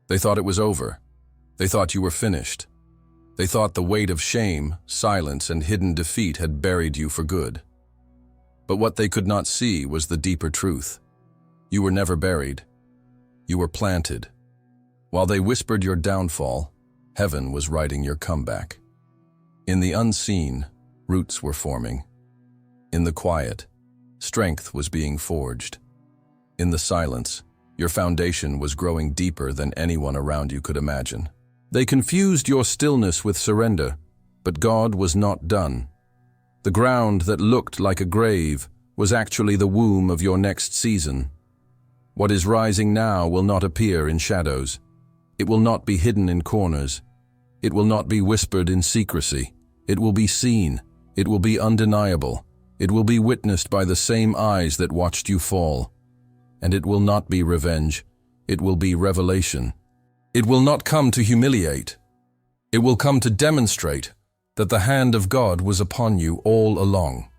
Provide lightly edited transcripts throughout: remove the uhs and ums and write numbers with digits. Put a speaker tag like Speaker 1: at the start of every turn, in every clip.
Speaker 1: They thought it was over. They thought you were finished. They thought the weight of shame, silence, and hidden defeat had buried you for good. But what they could not see was the deeper truth. You were never buried. You were planted. While they whispered your downfall, heaven was writing your comeback. In the unseen, roots were forming. In the quiet, strength was being forged. In the silence, your foundation was growing deeper than anyone around you could imagine. They confused your stillness with surrender, but God was not done. The ground that looked like a grave was actually the womb of your next season. What is rising now will not appear in shadows. It will not be hidden in corners. It will not be whispered in secrecy. It will be seen. It will be undeniable. It will be witnessed by the same eyes that watched you fall. And it will not be revenge. It will be revelation. It will not come to humiliate. It will come to demonstrate that the hand of God was upon you all along.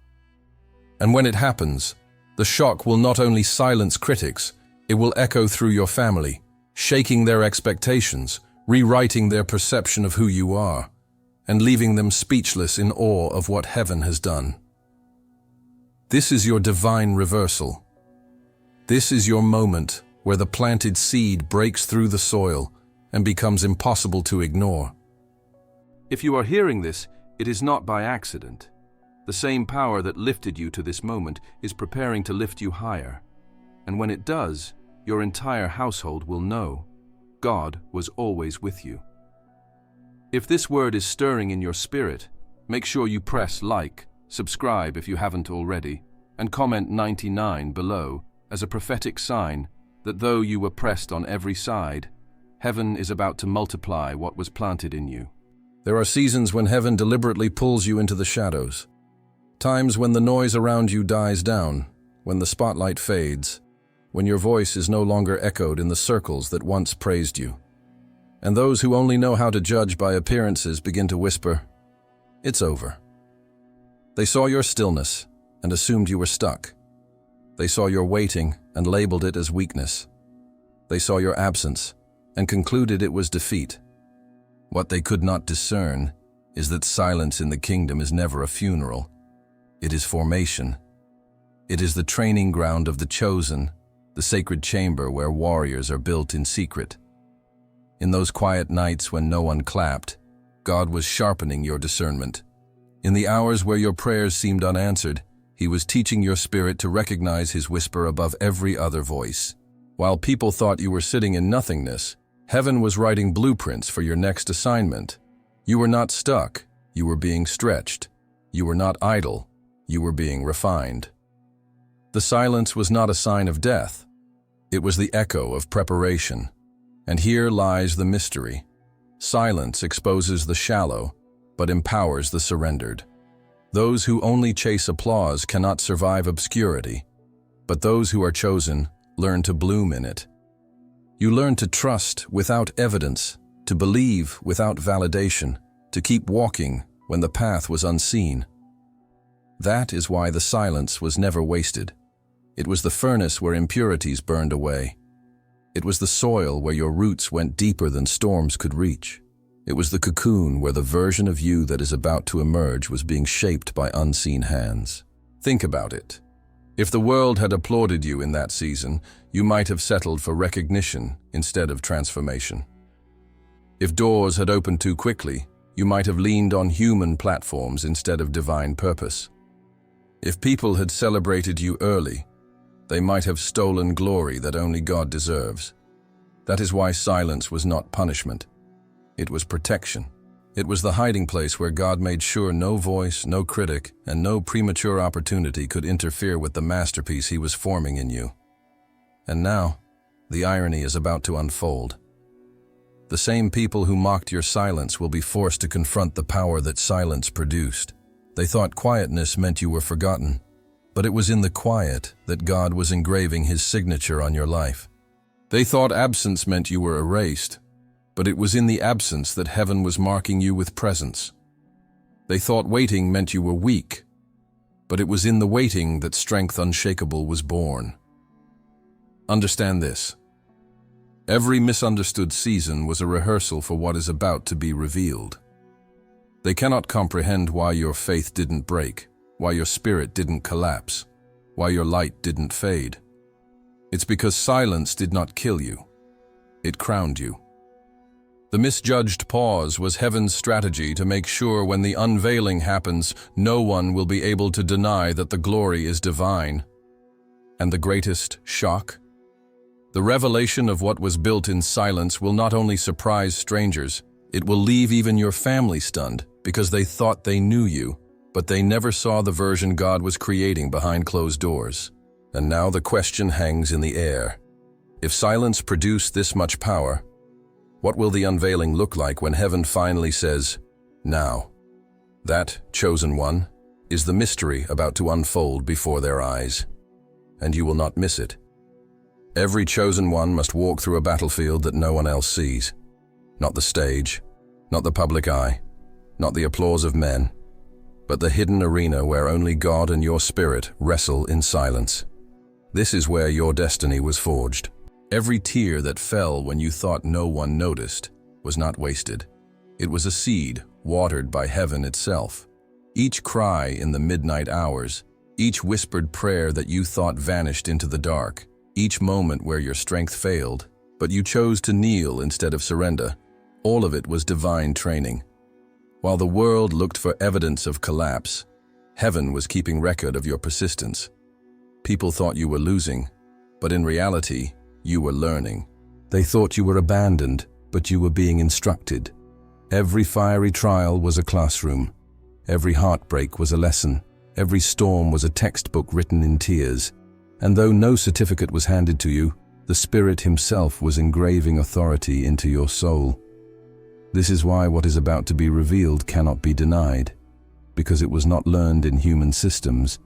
Speaker 1: And when it happens, the shock will not only silence critics, it will echo through your family, shaking their expectations, rewriting their perception of who you are, and leaving them speechless in awe of what heaven has done. This is your divine reversal. This is your moment where the planted seed breaks through the soil and becomes impossible to ignore. If you are hearing this, it is not by accident. The same power that lifted you to this moment is preparing to lift you higher. And when it does, your entire household will know God was always with you. If this word is stirring in your spirit, make sure you press like, subscribe if you haven't already, and comment 99 below as a prophetic sign that though you were pressed on every side, heaven is about to multiply what was planted in you. There are seasons when heaven deliberately pulls you into the shadows. Times when the noise around you dies down, when the spotlight fades, when your voice is no longer echoed in the circles that once praised you. And those who only know how to judge by appearances begin to whisper, "It's over." They saw your stillness and assumed you were stuck. They saw your waiting and labeled it as weakness. They saw your absence and concluded it was defeat. What they could not discern is that silence in the kingdom is never a funeral. It is formation. It is the training ground of the chosen, the sacred chamber where warriors are built in secret. In those quiet nights when no one clapped, God was sharpening your discernment. In the hours where your prayers seemed unanswered, He was teaching your spirit to recognize His whisper above every other voice. While people thought you were sitting in nothingness, heaven was writing blueprints for your next assignment. You were not stuck, you were being stretched. You were not idle, you were being refined. The silence was not a sign of death. It was the echo of preparation. And here lies the mystery. Silence exposes the shallow, but empowers the surrendered. Those who only chase applause cannot survive obscurity, but those who are chosen learn to bloom in it. You learn to trust without evidence, to believe without validation, to keep walking when the path was unseen. That is why the silence was never wasted. It was the furnace where impurities burned away. It was the soil where your roots went deeper than storms could reach. It was the cocoon where the version of you that is about to emerge was being shaped by unseen hands. Think about it. If the world had applauded you in that season, you might have settled for recognition instead of transformation. If doors had opened too quickly, you might have leaned on human platforms instead of divine purpose. If people had celebrated you early, they might have stolen glory that only God deserves. That is why silence was not punishment. It was protection. It was the hiding place where God made sure no voice, no critic, and no premature opportunity could interfere with the masterpiece He was forming in you. And now, the irony is about to unfold. The same people who mocked your silence will be forced to confront the power that silence produced. They thought quietness meant you were forgotten, but it was in the quiet that God was engraving His signature on your life. They thought absence meant you were erased, but it was in the absence that heaven was marking you with presence. They thought waiting meant you were weak, but it was in the waiting that strength unshakable was born. Understand this. Every misunderstood season was a rehearsal for what is about to be revealed. They cannot comprehend why your faith didn't break, why your spirit didn't collapse, why your light didn't fade. It's because silence did not kill you. It crowned you. The misjudged pause was heaven's strategy to make sure when the unveiling happens, no one will be able to deny that the glory is divine. And the greatest shock? The revelation of what was built in silence will not only surprise strangers, it will leave even your family stunned because they thought they knew you, but they never saw the version God was creating behind closed doors. And now the question hangs in the air. If silence produced this much power, what will the unveiling look like when heaven finally says, "Now"? That, chosen one, is the mystery about to unfold before their eyes. And you will not miss it. Every chosen one must walk through a battlefield that no one else sees. Not the stage, not the public eye, not the applause of men, but the hidden arena where only God and your spirit wrestle in silence. This is where your destiny was forged. Every tear that fell when you thought no one noticed was not wasted. It was a seed watered by heaven itself. Each cry in the midnight hours, each whispered prayer that you thought vanished into the dark, each moment where your strength failed, but you chose to kneel instead of surrender, all of it was divine training. While the world looked for evidence of collapse, heaven was keeping record of your persistence. People thought you were losing, but in reality, you were learning. They thought you were abandoned, but you were being instructed. Every fiery trial was a classroom. Every heartbreak was a lesson. Every storm was a textbook written in tears. And though no certificate was handed to you, the Spirit Himself was engraving authority into your soul. This is why what is about to be revealed cannot be denied, because it was not learned in human systems,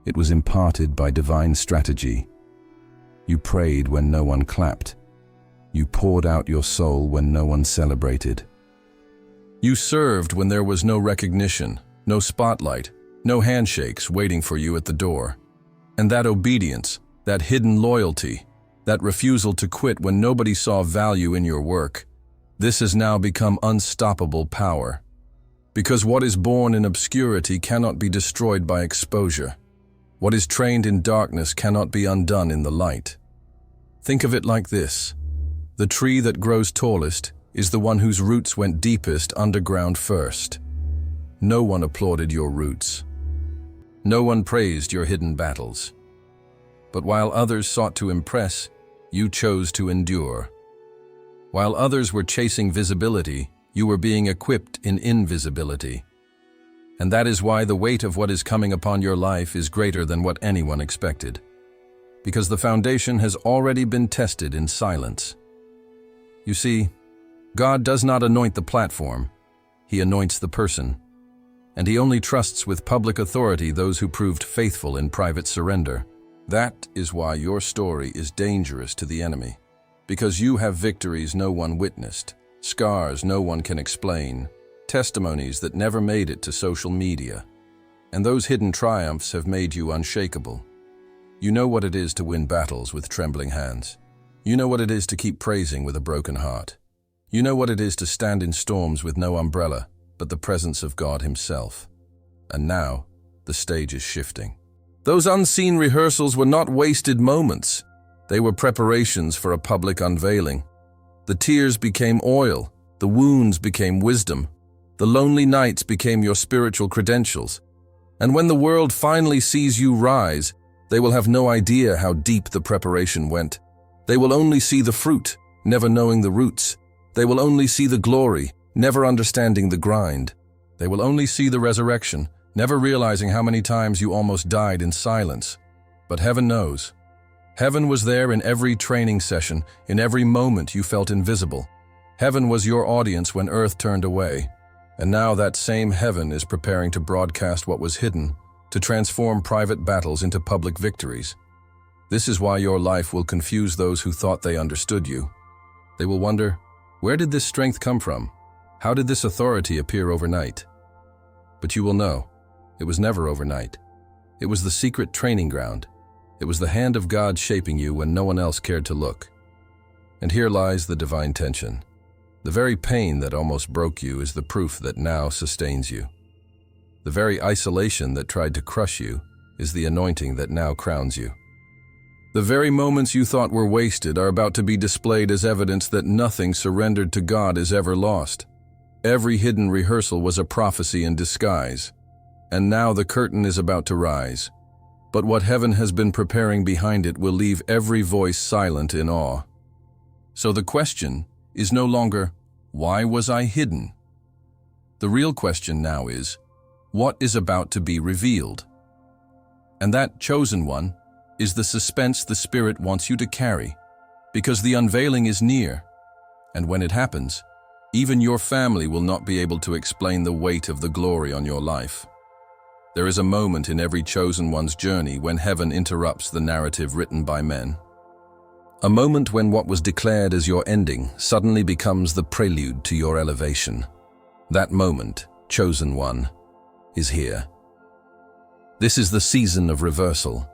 Speaker 1: it was imparted by divine strategy. You prayed when no one clapped. You poured out your soul when no one celebrated. You served when there was no recognition, no spotlight, no handshakes waiting for you at the door. And that obedience, that hidden loyalty, that refusal to quit when nobody saw value in your work, this has now become unstoppable power. Because what is born in obscurity cannot be destroyed by exposure. What is trained in darkness cannot be undone in the light. Think of it like this. The tree that grows tallest is the one whose roots went deepest underground first. No one applauded your roots. No one praised your hidden battles. But while others sought to impress, you chose to endure. While others were chasing visibility, you were being equipped in invisibility. And that is why the weight of what is coming upon your life is greater than what anyone expected. Because the foundation has already been tested in silence. You see, God does not anoint the platform, He anoints the person. And He only trusts with public authority those who proved faithful in private surrender. That is why your story is dangerous to the enemy. Because you have victories no one witnessed, scars no one can explain, testimonies that never made it to social media. And those hidden triumphs have made you unshakable. You know what it is to win battles with trembling hands. You know what it is to keep praising with a broken heart. You know what it is to stand in storms with no umbrella, but the presence of God Himself. And now, the stage is shifting. Those unseen rehearsals were not wasted moments. They were preparations for a public unveiling. The tears became oil, the wounds became wisdom, the lonely nights became your spiritual credentials. And when the world finally sees you rise, they will have no idea how deep the preparation went. They will only see the fruit, never knowing the roots. They will only see the glory, never understanding the grind. They will only see the resurrection, never realizing how many times you almost died in silence. But heaven knows. Heaven was there in every training session, in every moment you felt invisible. Heaven was your audience when earth turned away. And now that same heaven is preparing to broadcast what was hidden, to transform private battles into public victories. This is why your life will confuse those who thought they understood you. They will wonder, where did this strength come from? How did this authority appear overnight? But you will know, it was never overnight. It was the secret training ground. It was the hand of God shaping you when no one else cared to look. And here lies the divine tension. The very pain that almost broke you is the proof that now sustains you. The very isolation that tried to crush you is the anointing that now crowns you. The very moments you thought were wasted are about to be displayed as evidence that nothing surrendered to God is ever lost. Every hidden rehearsal was a prophecy in disguise, and now the curtain is about to rise. But what heaven has been preparing behind it will leave every voice silent in awe. So the question is no longer, why was I hidden? The real question now is, what is about to be revealed? And that chosen one is the suspense the Spirit wants you to carry, because the unveiling is near, and when it happens, even your family will not be able to explain the weight of the glory on your life. There is a moment in every chosen one's journey when heaven interrupts the narrative written by men. A moment when what was declared as your ending suddenly becomes the prelude to your elevation. That moment, chosen one, is here. This is the season of reversal.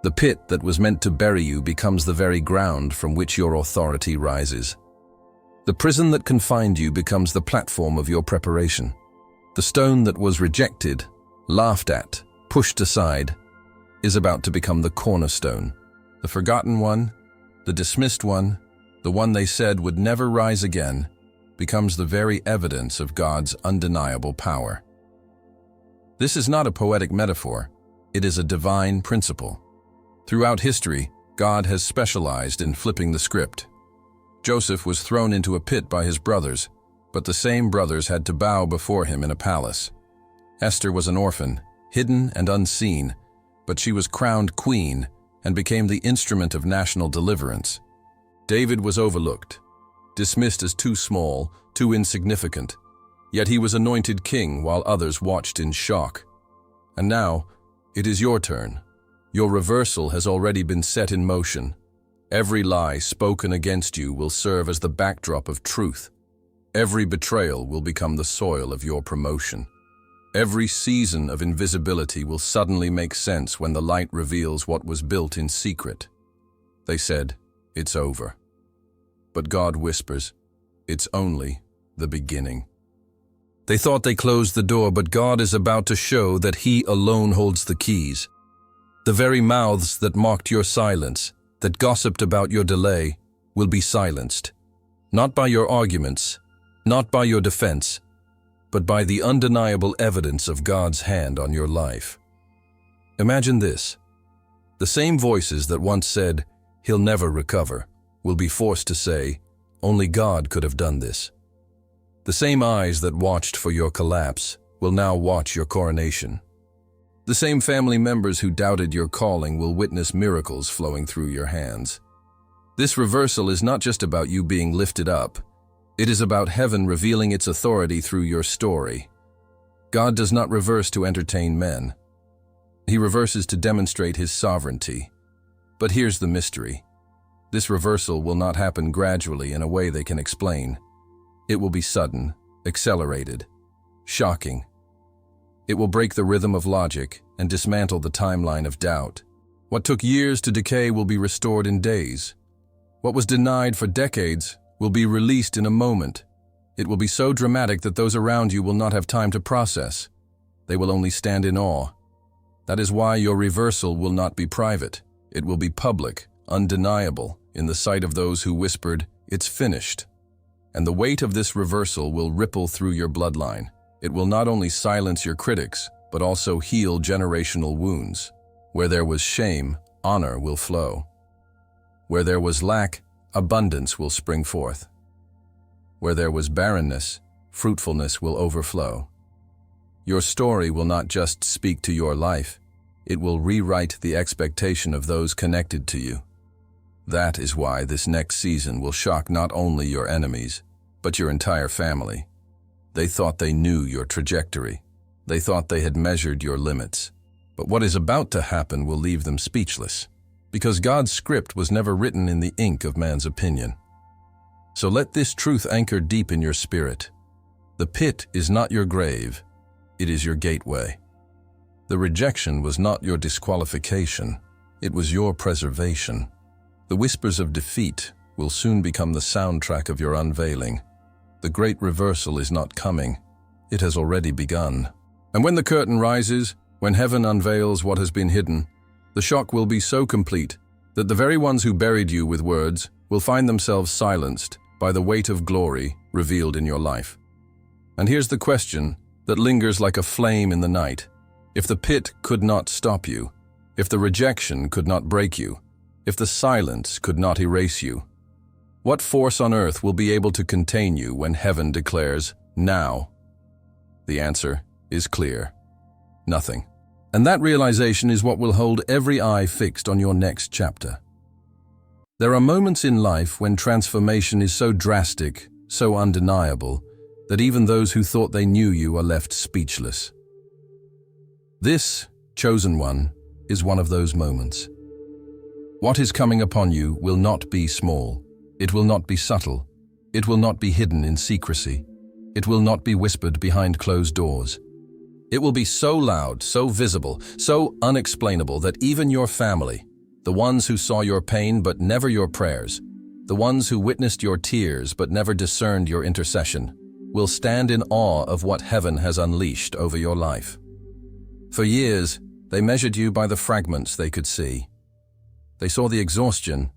Speaker 1: The pit that was meant to bury you becomes the very ground from which your authority rises. The prison that confined you becomes the platform of your preparation. The stone that was rejected, laughed at, pushed aside, is about to become the cornerstone. The forgotten one, the dismissed one, the one they said would never rise again, becomes the very evidence of God's undeniable power. This is not a poetic metaphor, it is a divine principle. Throughout history, God has specialized in flipping the script. Joseph was thrown into a pit by his brothers, but the same brothers had to bow before him in a palace. Esther was an orphan, hidden and unseen, but she was crowned queen and became the instrument of national deliverance. David was overlooked, dismissed as too small, too insignificant, yet he was anointed king while others watched in shock. And now, it is your turn. Your reversal has already been set in motion. Every lie spoken against you will serve as the backdrop of truth. Every betrayal will become the soil of your promotion. Every season of invisibility will suddenly make sense when the light reveals what was built in secret. They said, "It's over." But God whispers, "It's only the beginning." They thought they closed the door, but God is about to show that He alone holds the keys. The very mouths that mocked your silence, that gossiped about your delay, will be silenced. Not by your arguments, not by your defense, but by the undeniable evidence of God's hand on your life. Imagine this. The same voices that once said, "He'll never recover," will be forced to say, "Only God could have done this." The same eyes that watched for your collapse will now watch your coronation. The same family members who doubted your calling will witness miracles flowing through your hands. This reversal is not just about you being lifted up. It is about heaven revealing its authority through your story. God does not reverse to entertain men. He reverses to demonstrate His sovereignty. But here's the mystery. This reversal will not happen gradually in a way they can explain. It will be sudden, accelerated, shocking. It will break the rhythm of logic and dismantle the timeline of doubt. What took years to decay will be restored in days. What was denied for decades will be released in a moment. It will be so dramatic that those around you will not have time to process. They will only stand in awe. That is why your reversal will not be private. It will be public, undeniable, in the sight of those who whispered, "It's finished." And the weight of this reversal will ripple through your bloodline. It will not only silence your critics, but also heal generational wounds. Where there was shame, honor will flow. Where there was lack, abundance will spring forth. Where there was barrenness, fruitfulness will overflow. Your story will not just speak to your life, it will rewrite the expectation of those connected to you. That is why this next season will shock not only your enemies, but your entire family. They thought they knew your trajectory. They thought they had measured your limits. But what is about to happen will leave them speechless, because God's script was never written in the ink of man's opinion. So let this truth anchor deep in your spirit. The pit is not your grave, it is your gateway. The rejection was not your disqualification, it was your preservation. The whispers of defeat will soon become the soundtrack of your unveiling. The great reversal is not coming. It has already begun. And when the curtain rises, when heaven unveils what has been hidden, the shock will be so complete that the very ones who buried you with words will find themselves silenced by the weight of glory revealed in your life. And here's the question that lingers like a flame in the night. If the pit could not stop you, if the rejection could not break you, if the silence could not erase you, what force on earth will be able to contain you when heaven declares, "Now"? The answer is clear. Nothing. And that realization is what will hold every eye fixed on your next chapter. There are moments in life when transformation is so drastic, so undeniable, that even those who thought they knew you are left speechless. This, chosen one, is one of those moments. What is coming upon you will not be small. It will not be subtle. It will not be hidden in secrecy. It will not be whispered behind closed doors. It will be so loud, so visible, so unexplainable that even your family, the ones who saw your pain but never your prayers, the ones who witnessed your tears but never discerned your intercession, will stand in awe of what heaven has unleashed over your life. For years, they measured you by the fragments they could see. They saw the exhaustion,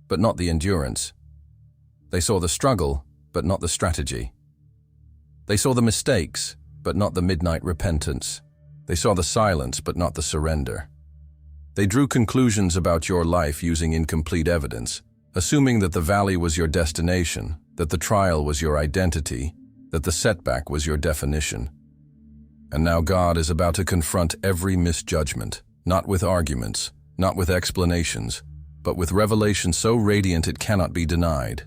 Speaker 1: but not the endurance. They saw the struggle, but not the strategy. They saw the mistakes, but not the midnight repentance. They saw the silence, but not the surrender. They drew conclusions about your life using incomplete evidence, assuming that the valley was your destination, that the trial was your identity, that the setback was your definition. And now God is about to confront every misjudgment, not with arguments, not with explanations, but with revelation so radiant it cannot be denied.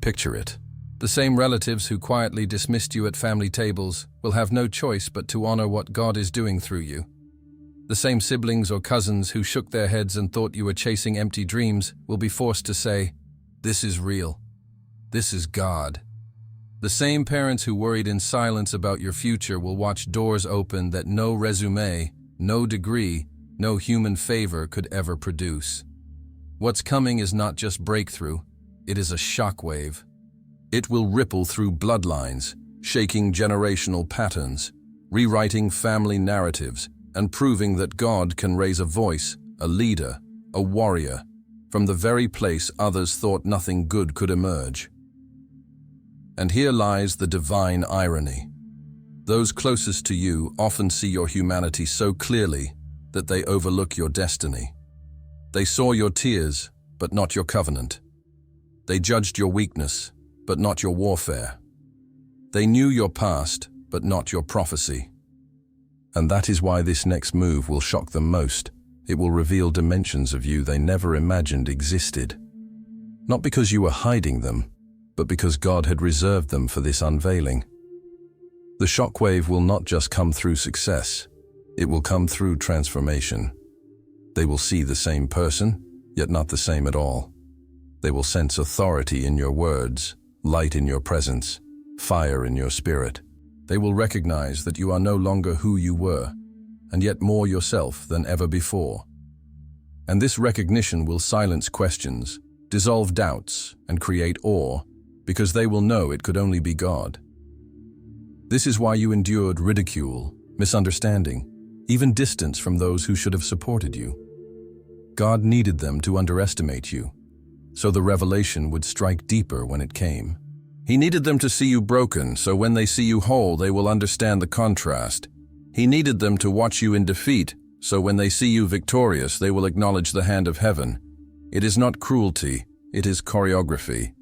Speaker 1: Picture it. The same relatives who quietly dismissed you at family tables will have no choice but to honor what God is doing through you. The same siblings or cousins who shook their heads and thought you were chasing empty dreams will be forced to say, "This is real. This is God." The same parents who worried in silence about your future will watch doors open that no resume, no degree, no human favor could ever produce. What's coming is not just breakthrough, it is a shockwave. It will ripple through bloodlines, shaking generational patterns, rewriting family narratives, and proving that God can raise a voice, a leader, a warrior, from the very place others thought nothing good could emerge. And here lies the divine irony. Those closest to you often see your humanity so clearly that they overlook your destiny. They saw your tears, but not your covenant. They judged your weakness, but not your warfare. They knew your past, but not your prophecy. And that is why this next move will shock them most. It will reveal dimensions of you they never imagined existed. Not because you were hiding them, but because God had reserved them for this unveiling. The shockwave will not just come through success, it will come through transformation. They will see the same person, yet not the same at all. They will sense authority in your words, light in your presence, fire in your spirit. They will recognize that you are no longer who you were, and yet more yourself than ever before. And this recognition will silence questions, dissolve doubts, and create awe, because they will know it could only be God. This is why you endured ridicule, misunderstanding, even distance from those who should have supported you. God needed them to underestimate you, so the revelation would strike deeper when it came. He needed them to see you broken, so when they see you whole, they will understand the contrast. He needed them to watch you in defeat, so when they see you victorious, they will acknowledge the hand of heaven. It is not cruelty, it is choreography.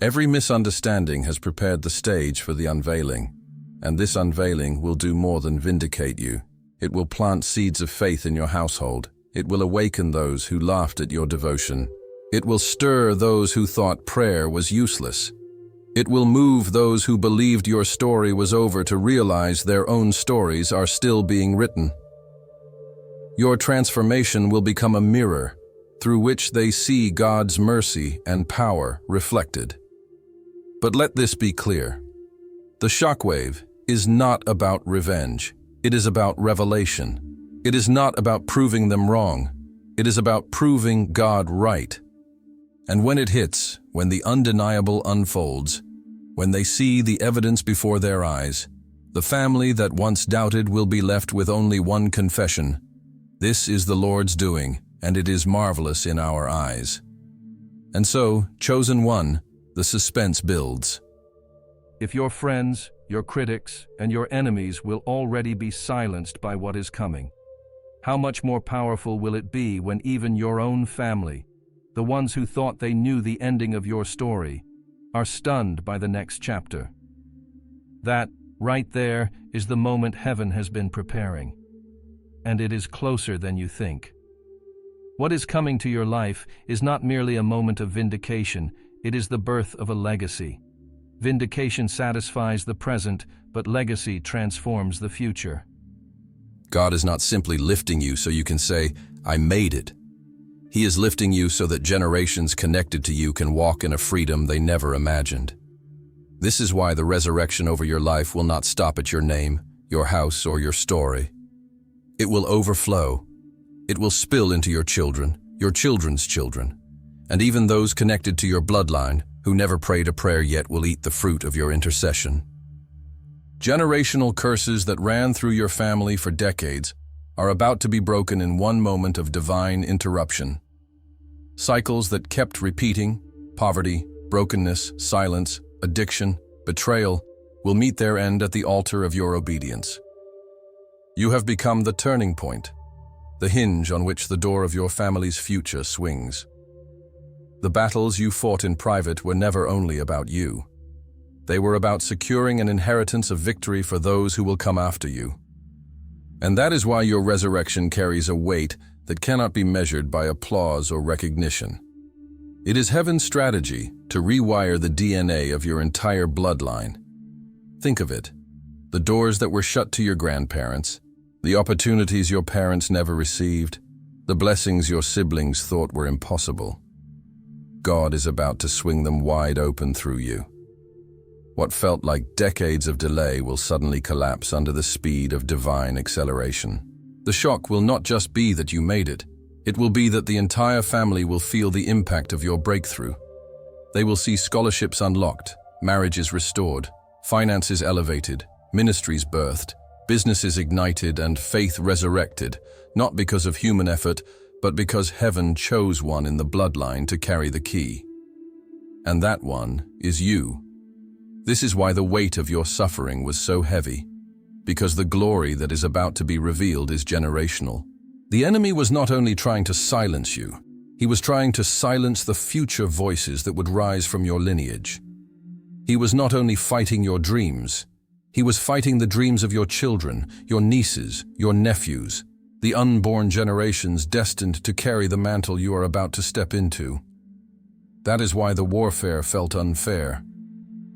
Speaker 1: Every misunderstanding has prepared the stage for the unveiling, and this unveiling will do more than vindicate you. It will plant seeds of faith in your household. It will awaken those who laughed at your devotion. It will stir those who thought prayer was useless. It will move those who believed your story was over to realize their own stories are still being written. Your transformation will become a mirror through which they see God's mercy and power reflected. But let this be clear. The shockwave is not about revenge. It is about revelation. It is not about proving them wrong. It is about proving God right. And when it hits, when the undeniable unfolds, when they see the evidence before their eyes, the family that once doubted will be left with only one confession: "This is the Lord's doing, and it is marvelous in our eyes." And so, chosen one, the suspense builds.
Speaker 2: If your friends, your critics, and your enemies will already be silenced by what is coming, how much more powerful will it be when even your own family, the ones who thought they knew the ending of your story, are stunned by the next chapter? That, right there, is the moment heaven has been preparing. And it is closer than you think. What is coming to your life is not merely a moment of vindication, it is the birth of a legacy. Vindication satisfies the present, but legacy transforms the future.
Speaker 1: God is not simply lifting you so you can say, "I made it." He is lifting you so that generations connected to you can walk in a freedom they never imagined. This is why the resurrection over your life will not stop at your name, your house, or your story. It will overflow. It will spill into your children, your children's children, and even those connected to your bloodline who never prayed a prayer yet will eat the fruit of your intercession. Generational curses that ran through your family for decades are about to be broken in one moment of divine interruption. Cycles that kept repeating, poverty, brokenness, silence, addiction, betrayal, will meet their end at the altar of your obedience. You have become the turning point, the hinge on which the door of your family's future swings. The battles you fought in private were never only about you. They were about securing an inheritance of victory for those who will come after you. And that is why your resurrection carries a weight that cannot be measured by applause or recognition. It is heaven's strategy to rewire the DNA of your entire bloodline. Think of it: the doors that were shut to your grandparents, the opportunities your parents never received, the blessings your siblings thought were impossible. God is about to swing them wide open through you. What felt like decades of delay will suddenly collapse under the speed of divine acceleration. The shock will not just be that you made it. It will be that the entire family will feel the impact of your breakthrough. They will see scholarships unlocked, marriages restored, finances elevated, ministries birthed, businesses ignited, and faith resurrected, not because of human effort, but because heaven chose one in the bloodline to carry the key. And that one is you. This is why the weight of your suffering was so heavy, because the glory that is about to be revealed is generational. The enemy was not only trying to silence you, he was trying to silence the future voices that would rise from your lineage. He was not only fighting your dreams, he was fighting the dreams of your children, your nieces, your nephews, the unborn generations destined to carry the mantle you are about to step into. That is why the warfare felt unfair.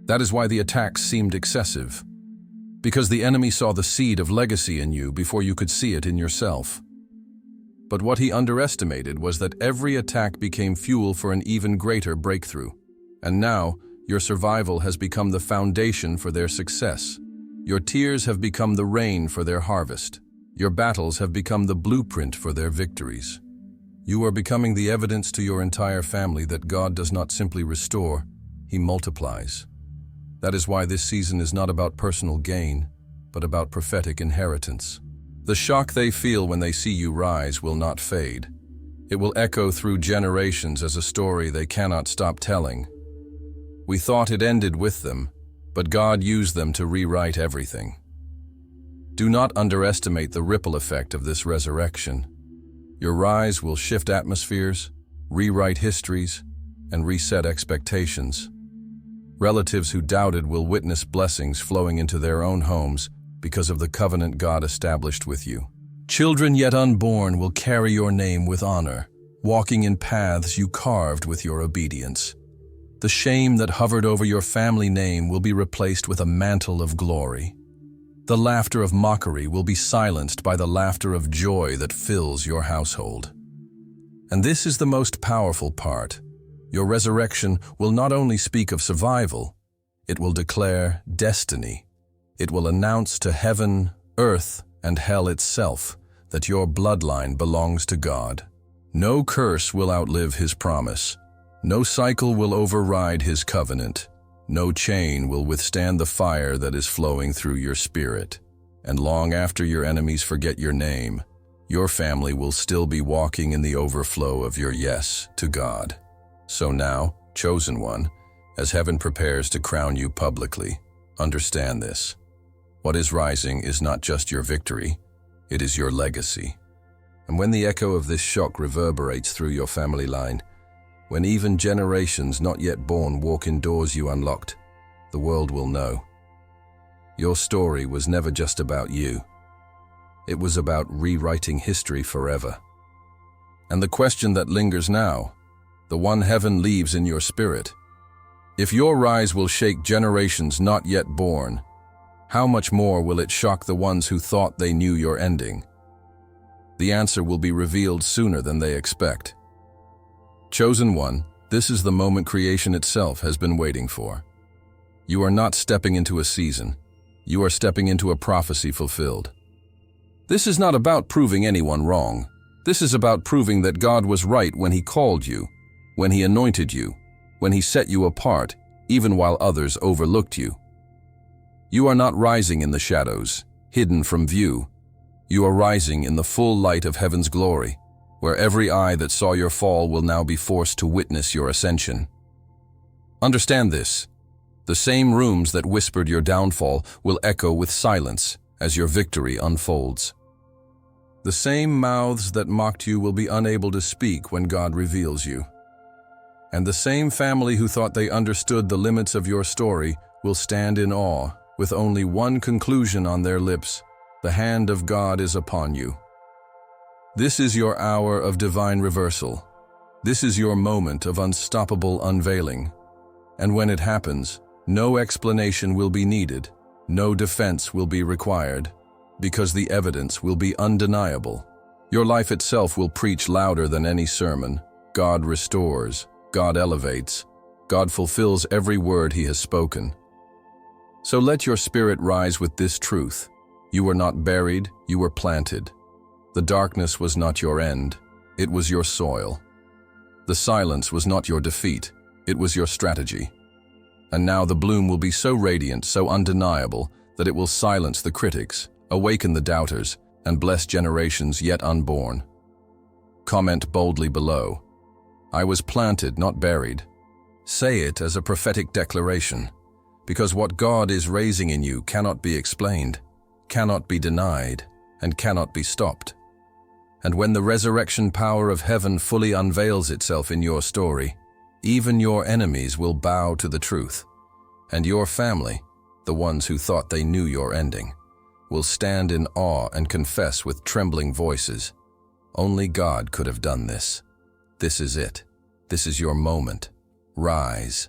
Speaker 1: That is why the attacks seemed excessive. Because the enemy saw the seed of legacy in you before you could see it in yourself. But what he underestimated was that every attack became fuel for an even greater breakthrough. And now, your survival has become the foundation for their success. Your tears have become the rain for their harvest. Your battles have become the blueprint for their victories. You are becoming the evidence to your entire family that God does not simply restore, he multiplies. That is why this season is not about personal gain, but about prophetic inheritance. The shock they feel when they see you rise will not fade. It will echo through generations as a story they cannot stop telling. We thought it ended with them, but God used them to rewrite everything. Do not underestimate the ripple effect of this resurrection. Your rise will shift atmospheres, rewrite histories, and reset expectations. Relatives who doubted will witness blessings flowing into their own homes because of the covenant God established with you. Children yet unborn will carry your name with honor, walking in paths you carved with your obedience. The shame that hovered over your family name will be replaced with a mantle of glory. The laughter of mockery will be silenced by the laughter of joy that fills your household. And this is the most powerful part. Your resurrection will not only speak of survival, it will declare destiny. It will announce to heaven, earth, and hell itself that your bloodline belongs to God. No curse will outlive his promise. No cycle will override his covenant. No chain will withstand the fire that is flowing through your spirit. And long after your enemies forget your name, your family will still be walking in the overflow of your yes to God. So now, chosen one, as heaven prepares to crown you publicly, understand this. What is rising is not just your victory, it is your legacy. And when the echo of this shock reverberates through your family line, when even generations not yet born walk in doors you unlocked, the world will know. Your story was never just about you. It was about rewriting history forever. And the question that lingers now, the one heaven leaves in your spirit, if your rise will shake generations not yet born, how much more will it shock the ones who thought they knew your ending? The answer will be revealed sooner than they expect. Chosen one, this is the moment creation itself has been waiting for. You are not stepping into a season. You are stepping into a prophecy fulfilled. This is not about proving anyone wrong. This is about proving that God was right when He called you, when He anointed you, when He set you apart, even while others overlooked you. You are not rising in the shadows, hidden from view. You are rising in the full light of heaven's glory, where every eye that saw your fall will now be forced to witness your ascension. Understand this. The same rooms that whispered your downfall will echo with silence as your victory unfolds. The same mouths that mocked you will be unable to speak when God reveals you. And the same family who thought they understood the limits of your story will stand in awe with only one conclusion on their lips: the hand of God is upon you. This is your hour of divine reversal. This is your moment of unstoppable unveiling. And when it happens, no explanation will be needed, no defense will be required, because the evidence will be undeniable. Your life itself will preach louder than any sermon. God restores, God elevates, God fulfills every word He has spoken. So let your spirit rise with this truth. You were not buried, you were planted. The darkness was not your end, it was your soil. The silence was not your defeat, it was your strategy. And now the bloom will be so radiant, so undeniable, that it will silence the critics, awaken the doubters, and bless generations yet unborn. Comment boldly below. I was planted, not buried. Say it as a prophetic declaration, because what God is raising in you cannot be explained, cannot be denied, and cannot be stopped. And when the resurrection power of heaven fully unveils itself in your story, even your enemies will bow to the truth, and your family, the ones who thought they knew your ending, will stand in awe and confess with trembling voices, only God could have done this. This is it. This is your moment. Rise.